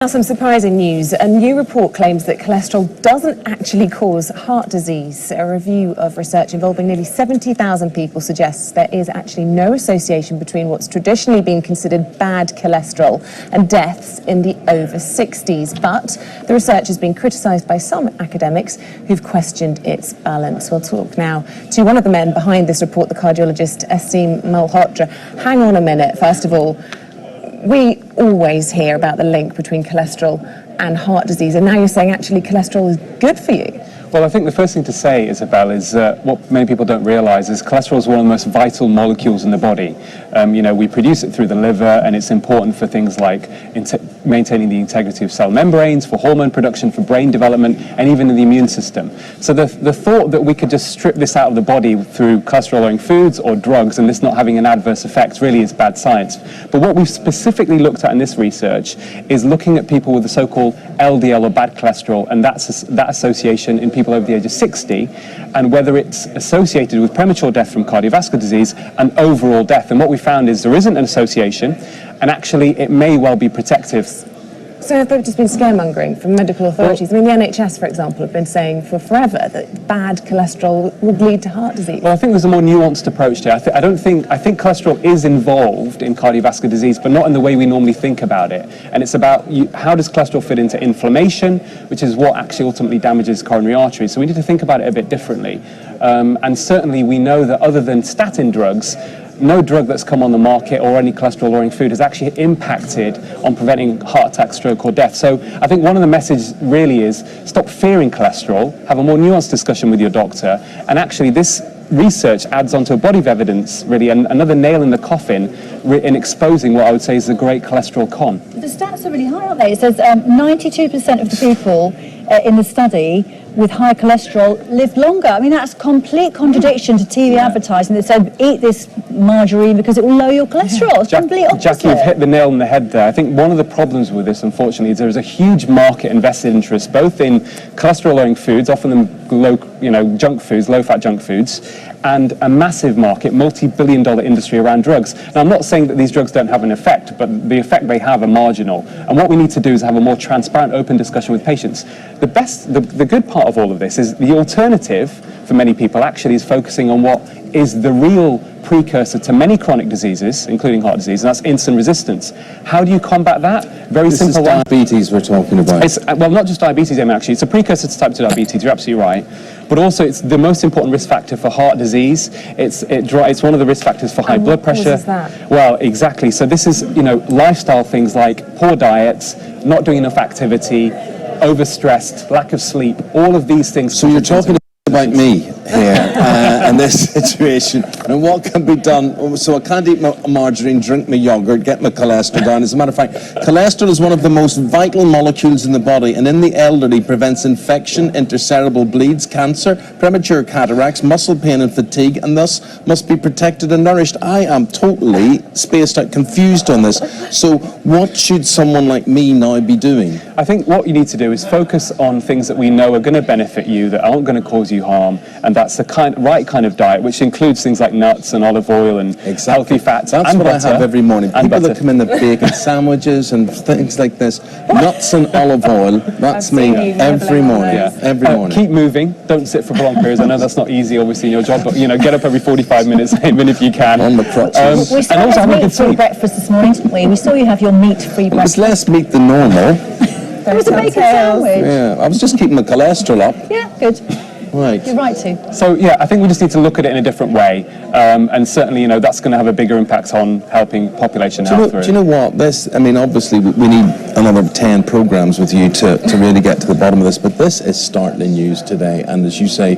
Now some surprising news. A new report claims that cholesterol doesn't actually cause heart disease. A review of research involving nearly 70,000 people suggests there is actually no association between what's traditionally been considered bad cholesterol and deaths in the over 60s. But the research has been criticised by some academics who've questioned its balance. We'll talk now to one of the men behind this report, the cardiologist Aseem Malhotra. Hang on a minute, first of all. We always hear about the link between cholesterol and heart disease, and now you're saying actually cholesterol is good for you. Well, I think the first thing to say, Isabel, is what many people don't realise is cholesterol is one of the most vital molecules in the body. We produce it through the liver, and it's important for things like maintaining the integrity of cell membranes, for hormone production, for brain development, and even in the immune system. So the thought that we could just strip this out of the body through cholesterol-lowering foods or drugs and this not having an adverse effect really is bad science. But what we've specifically looked at in this research is looking at people with the so-called LDL or bad cholesterol, and that association in people over the age of 60, and whether it's associated with premature death from cardiovascular disease and overall death. And what we found is there isn't an association, and actually it may well be protective. So have there just been scaremongering from medical authorities? Well, I mean, the NHS, for example, have been saying for forever that bad cholesterol would lead to heart disease. Well, I think there's a more nuanced approach to it. I think cholesterol is involved in cardiovascular disease, but not in the way we normally think about it. And it's about how does cholesterol fit into inflammation, which is what actually ultimately damages coronary arteries. So we need to think about it a bit differently. And certainly we know that other than statin drugs, no drug that's come on the market or any cholesterol-lowering food has actually impacted on preventing heart attack, stroke or death. So I think one of the messages really is stop fearing cholesterol, have a more nuanced discussion with your doctor, and actually this research adds onto a body of evidence, really, and another nail in the coffin in exposing what I would say is a great cholesterol con. The stats are really high, aren't they? It says 92% of the people in the study with high cholesterol lived longer. I mean, that's complete contradiction to TV advertising that said eat this margarine because it will lower your cholesterol. It's complete opposite. Jackie, you've hit the nail on the head there. I think one of the problems with this, unfortunately, is there is a huge market and vested interest both in cholesterol-lowering foods, often junk foods, low-fat junk foods, and a massive market, multi-billion-dollar industry around drugs. Now, I'm not saying that these drugs don't have an effect, but the effect they have are marginal. And what we need to do is have a more transparent, open discussion with patients. The good part of all of this is the alternative for many people actually is focusing on what is the real precursor to many chronic diseases, including heart disease, and that's insulin resistance. How do you combat that? Very simple. This is diabetes we're talking about. Well, not just diabetes, actually. It's a precursor to type 2 diabetes, you're absolutely right. But also it's the most important risk factor for heart disease. It's one of the risk factors for high blood pressure. What causes that? Well, exactly. So this is, lifestyle things like poor diets, not doing enough activity, overstressed, lack of sleep, all of these things. So you're talking about me here and this situation and what can be done. So I can't eat my margarine, drink my yogurt, get my cholesterol down. As a matter of fact, cholesterol is one of the most vital molecules in the body, and in the elderly prevents infection, intercerebral bleeds, cancer, premature cataracts, muscle pain and fatigue, and thus must be protected and nourished. I am totally spaced out, confused on this. So what should someone like me now be doing? I think what you need to do is focus on things that we know are going to benefit you, that aren't going to cause you harm, and that's the right kind of diet, which includes things like nuts and olive oil and healthy fats. That's and what butter, I have every morning. People that come in the bacon sandwiches and things like this, nuts and olive oil, that's me every morning. Every morning. Keep moving, don't sit for prolonged periods. I know that's not easy, obviously, in your job, but get up every 45 minutes, even if you can. On the crutches. We saw and also you have a have good meat-free sleep. breakfast this morning, didn't we? We saw you have your meat-free breakfast. It was less meat than normal. It was a bacon sandwich. Yeah, I was just keeping the cholesterol up. Yeah, good. Right. You're right to. So I think we just need to look at it in a different way, and certainly that's going to have a bigger impact on helping population health. Do you know what? Obviously we need another 10 programs with you to really get to the bottom of this, but this is startling news today, and as you say,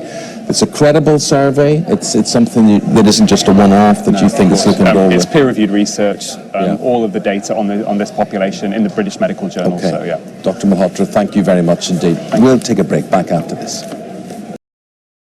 it's a credible survey. It's something that isn't just a one-off that you think is looking good. It's peer-reviewed research, all of the data on this population in the British Medical Journal. Okay. So, Dr. Malhotra, thank you very much indeed. We'll take a break back after this.